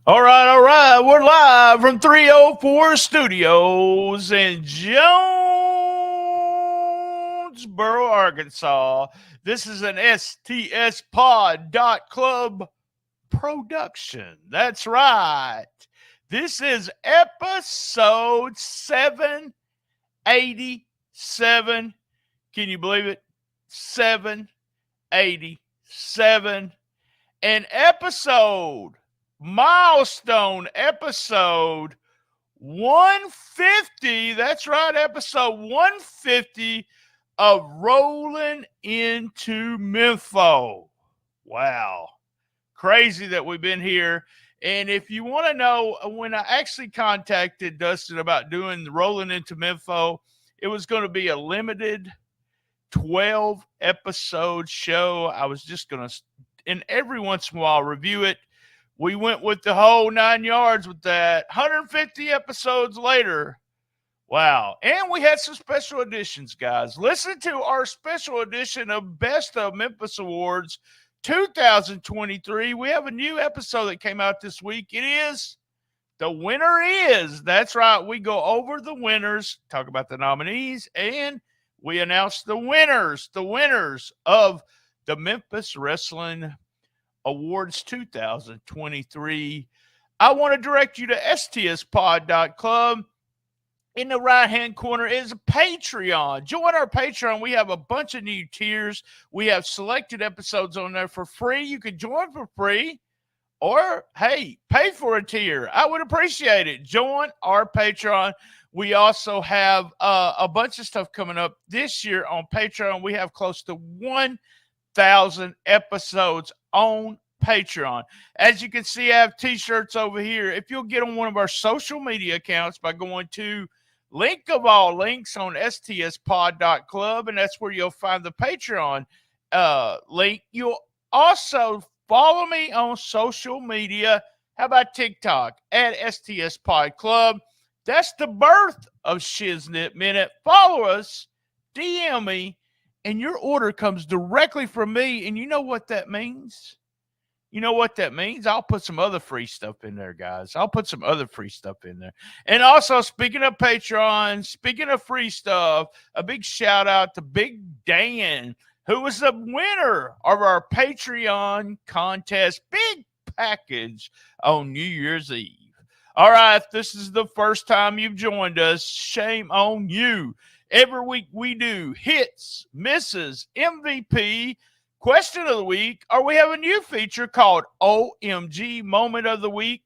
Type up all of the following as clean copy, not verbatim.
All right. We're live from 304 Studios in Jonesboro, Arkansas. This is an STSpod.club production. That's right. This is episode 787. Can you believe it? 787. An episode, milestone episode 150. That's right, episode 150 of Rolling into Mempho. Wow. Crazy that we've been here. And if you want to know, when I actually contacted Dustin about doing the Rolling into Mempho, it was going to be a limited 12 episode show. I was just going to, and every once in a while, review it. We went with the whole 9 yards with that. 150 episodes later. Wow. And we had some special editions, guys. Listen to our special edition of Best of Memphis Awards 2023. We have a new episode that came out this week. It is The Winner Is. That's right. We go over the winners, talk about the nominees, and we announce the winners of the Memphis Wrestling Awards 2023. I want to direct you to stspod.club. In the right-hand corner is a Patreon. Join our Patreon. We have a bunch of new tiers. We have selected episodes on there for free. You can join for free or, hey, pay for a tier. I would appreciate it. Join our Patreon. We also have a bunch of stuff coming up this year on Patreon. We have close to 1,000 episodes on Patreon. As you can see, I have t-shirts over here. If you'll get on one of our social media accounts by going to link of all links on stspod.club, and that's where you'll find the Patreon link. You'll also follow me on social media. How about TikTok at stspodclub? That's the birth of Shiznit Minute. Follow us, DM me, and your order comes directly from me. And you know what that means? You know what that means? I'll put some other free stuff in there, guys. I'll put some other free stuff in there. And also, speaking of Patreon, speaking of free stuff, a big shout out to Big Dan, who was the winner of our Patreon contest big package on New Year's Eve. All right, if this is the first time you've joined us, shame on you. Every week we do hits, misses, MVP, question of the week, or we have a new feature called OMG Moment of the Week,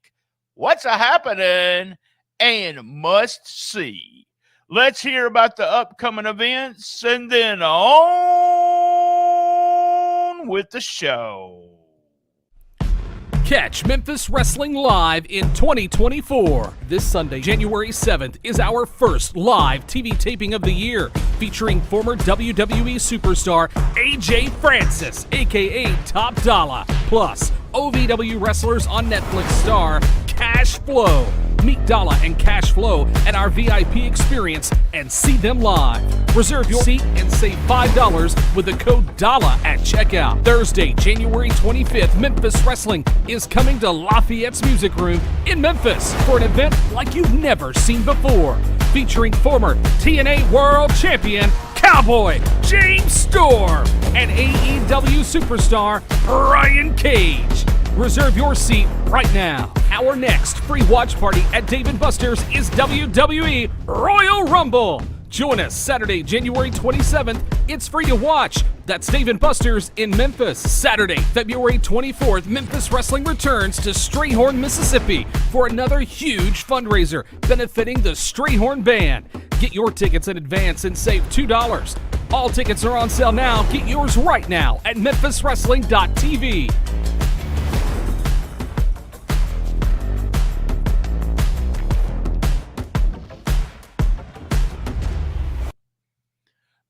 What's a Happening, and Must See. Let's hear about the upcoming events and then on with the show. Catch Memphis Wrestling live in 2024. This Sunday, January 7th, is our first live TV taping of the year, featuring former WWE superstar AJ Francis, aka Top Dollar, plus OVW wrestlers on Netflix star Cash Flow. Meet Dalla and Cash Flow at our VIP experience and see them live. Reserve your seat and save $5 with the code DALLA at checkout. Thursday, January 25th, Memphis Wrestling is coming to Lafayette's Music Room in Memphis for an event like you've never seen before, featuring former TNA World Champion Cowboy James Storm and AEW superstar Brian Cage. Reserve your seat right now. Our next free watch party at Dave & Buster's is WWE Royal Rumble. Join us Saturday, January 27th. It's free to watch. That's Dave & Buster's in Memphis. Saturday, February 24th, Memphis Wrestling returns to Strayhorn, Mississippi for another huge fundraiser benefiting the Strayhorn Band. Get your tickets in advance and save $2. All tickets are on sale now. Get yours right now at memphiswrestling.tv.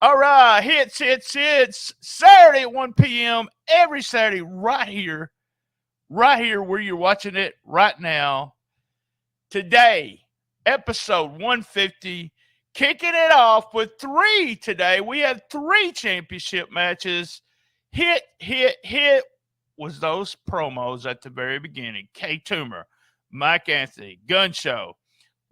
All right, hits. Saturday at 1 p.m. every Saturday right here where you're watching it right now. Today, episode 150, kicking it off with three today. We had three championship matches. Hit was those promos at the very beginning. K. Toomer, Mike Anthony, gun show.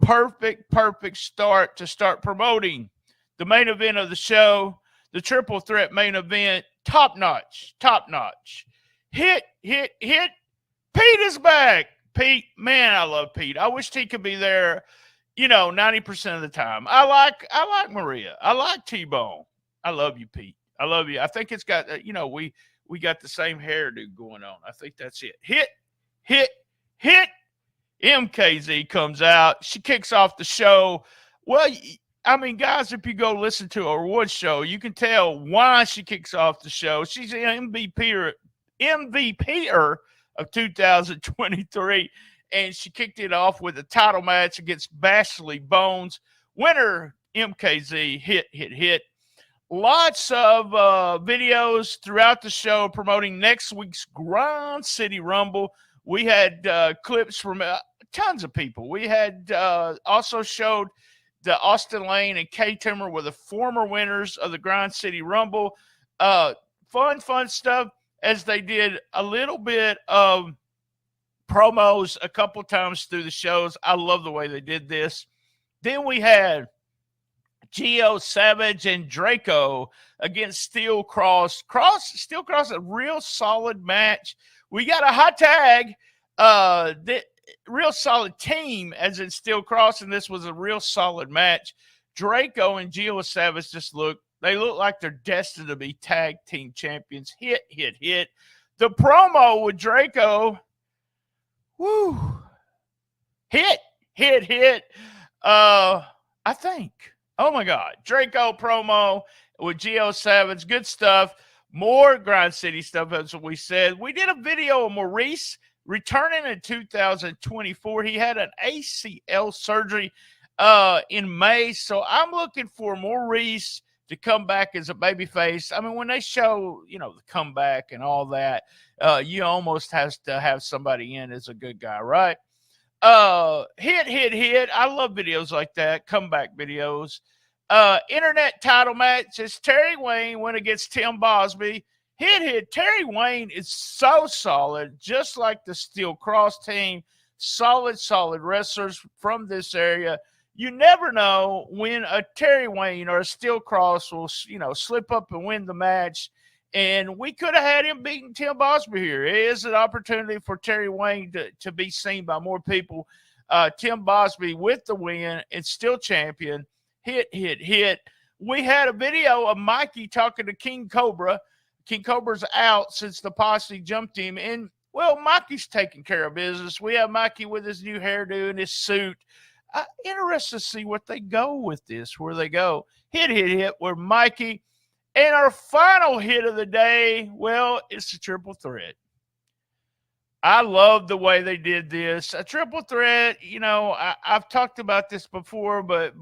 Perfect start to start promoting the main event of the show, the triple threat main event. Top notch. Hit. Pete is back. Pete, man, I love Pete. I wish he could be there, 90% of the time. I like Maria. I like T-Bone. I love you, Pete. I love you. I think it's got, we got the same hairdo going on. I think that's it. Hit. MKZ comes out. She kicks off the show. Well, I mean, guys, if you go listen to a award show, you can tell why she kicks off the show. She's an MVP of 2023, and she kicked it off with a title match against Bashley Bones. Winner, MKZ, hit. Lots of videos throughout the show promoting next week's Grind City Rumble. We had clips from tons of people. We had also showed the Austin Lane and Kay Timmer were the former winners of the Grind City Rumble. Fun stuff as they did a little bit of promos a couple times through the shows. I love the way they did this. Then we had Gio Savage and Draco against Steel Cross. Steel Cross, a real solid match. We got a hot tag, real solid team as in Steel Cross, and this was a real solid match. Draco and Gio Savage look like they're destined to be tag team champions. Hit. The promo with Draco, woo, hit. I think. Oh my God. Draco promo with Gio Savage. Good stuff. More Grind City stuff, as we said. We did a video of Maurice returning in 2024. He had an ACL surgery in May. So I'm looking for Maurice to come back as a babyface. I mean, when they show, the comeback and all that, you almost have to have somebody in as a good guy, right? Hit. I love videos like that, comeback videos. Internet title match is Terry Wayne went against Tim Bosby. Hit. Terry Wayne is so solid, just like the Steel Cross team. Solid wrestlers from this area. You never know when a Terry Wayne or a Steel Cross will, slip up and win the match. And we could have had him beating Tim Bosby here. It is an opportunity for Terry Wayne to be seen by more people. Tim Bosby with the win and still champion. Hit. We had a video of Mikey talking to King Cobra. King Cobra's out since the posse jumped him. And, well, Mikey's taking care of business. We have Mikey with his new hairdo and his suit. Interested to see what they go with this, where they go. Hit. We're Mikey. And our final hit of the day, well, it's a triple threat. I love the way they did this. A triple threat, I've talked about this before, but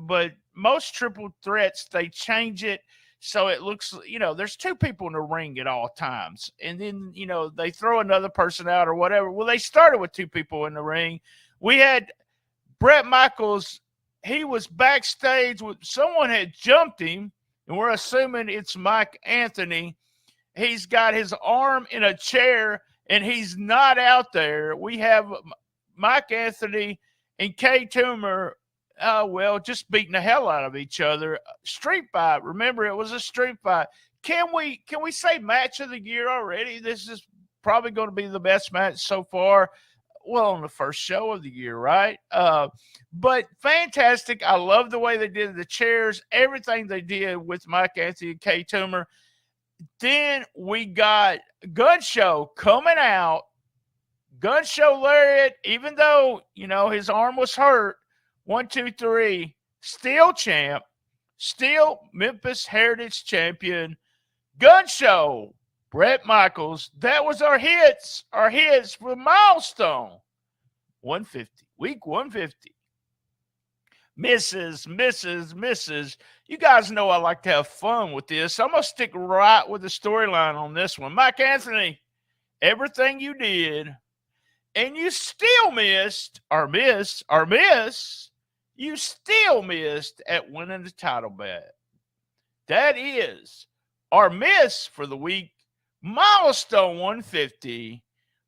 most triple threats, they change it so it looks, there's two people in the ring at all times. And then, they throw another person out or whatever. Well, they started with two people in the ring. We had Brett Michaels. He was backstage with someone had jumped him. And we're assuming it's Mike Anthony. He's got his arm in a chair, and he's not out there. We have Mike Anthony and Kay Toomer, just beating the hell out of each other. Street fight. Remember, it was a street fight. Can we say match of the year already? This is probably going to be the best match so far. Well, on the first show of the year, right? But fantastic. I love the way they did the chairs, everything they did with Mike Anthony and Kay Toomer. Then we got Gun Show coming out. Gun Show Lariat, even though, his arm was hurt. 1, 2, 3. Still champ. Still Memphis Heritage Champion. Gun Show. Brett Michaels. That was our hits for Milestone 150, week 150. Misses. You guys know I like to have fun with this. I'm going to stick right with the storyline on this one. Mike Anthony, everything you did, and you still missed, you still missed at winning the title bet. That is our miss for the week. Milestone 150,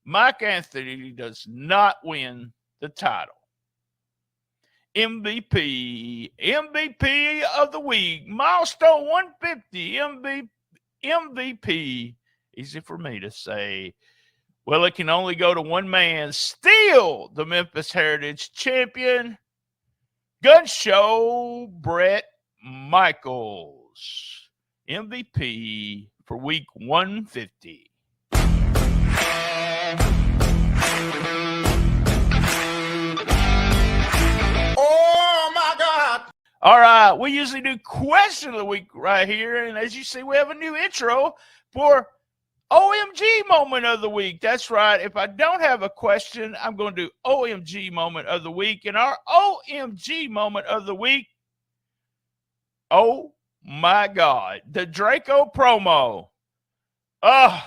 Mike Anthony does not win the title. MVP of the week, milestone 150, MVP. Easy for me to say. Well, it can only go to one man. Still the Memphis Heritage Champion, Gun Show Brett Michaels. MVP for week 150. Oh my God. All right, we usually do question of the week right here, and as you see, we have a new intro for OMG moment of the week. That's right. If I don't have a question, I'm going to do OMG moment of the week, and our OMG moment of the week, oh my God, the Draco promo. I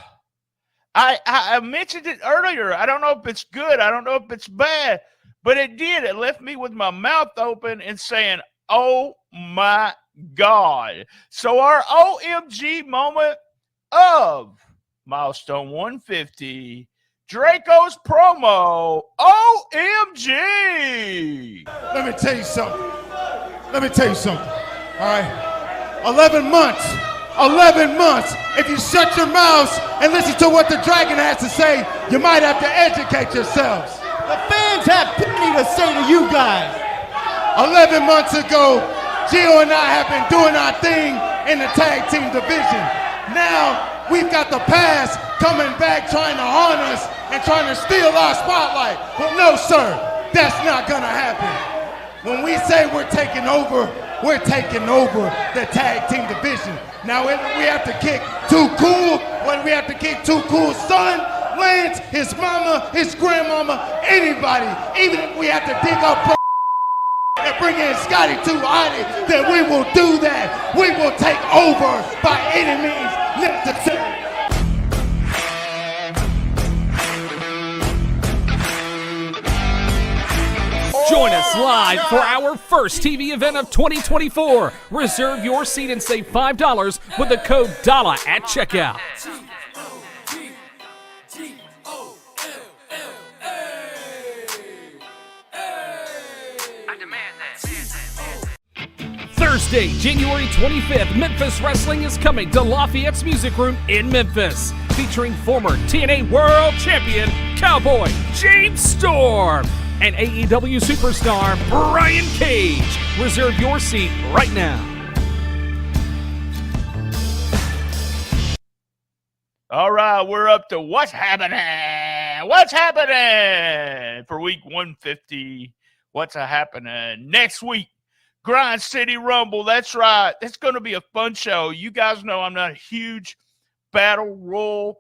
mentioned it earlier. I don't know if it's good. I don't know if it's bad, but it did. It left me with my mouth open and saying, oh my God. So our OMG moment of milestone 150, Draco's promo, OMG. Let me tell you something. All right. 11 months. If you shut your mouths and listen to what the dragon has to say, you might have to educate yourselves. The fans have plenty to say to you guys. 11 months ago, Gio and I have been doing our thing in the tag team division. Now, we've got the past coming back trying to haunt us and trying to steal our spotlight. Well, no, sir, that's not gonna happen. When we say we're taking over the tag team division. Now, if we have to kick Too Cool, when we have to kick Too Cool's son, Lance, his mama, his grandmama, anybody, even if we have to dig up and bring in Scotty Too Hotty, then we will do that. We will take over by any means necessary. Join us live for our first TV event of 2024. Reserve your seat and save $5 with the code DALLA at checkout. Thursday, January 25th, Memphis Wrestling is coming to Lafayette's Music Room in Memphis, featuring former TNA World Champion Cowboy James Storm and AEW superstar Brian Cage. Reserve your seat right now. All right, we're up to what's happening. What's happening for week 150? What's happening next week? Grind City Rumble. That's right. It's going to be a fun show. You guys know I'm not a huge Battle Royal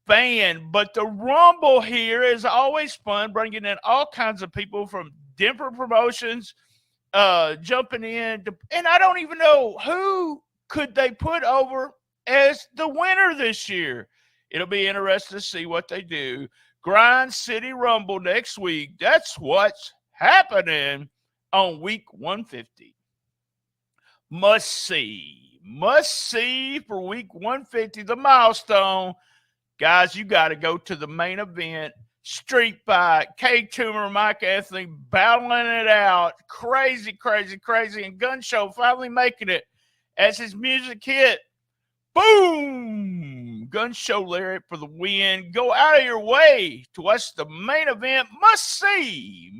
fan, but the Rumble here is always fun, bringing in all kinds of people from different promotions, jumping in. And I don't even know who could they put over as the winner this year. It'll be interesting to see what they do. Grind City Rumble next week. That's what's happening on week 150. Must see for week 150, the milestone. Guys, you got to go to the main event. Street fight. K-Tumor, Mike Anthony battling it out. Crazy. And Gun Show finally making it as his music hit. Boom! Gun Show lyric for the win. Go out of your way to watch the main event. Must see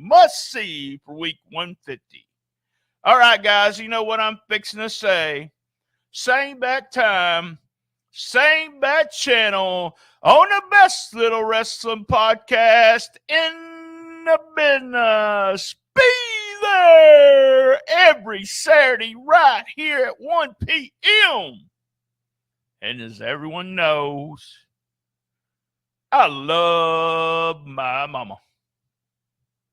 for week 150. All right, guys, you know what I'm fixing to say. Same bad time, same bad channel on the best little wrestling podcast in the business. Be there every Saturday right here at 1 p.m. And as everyone knows, I love my mama.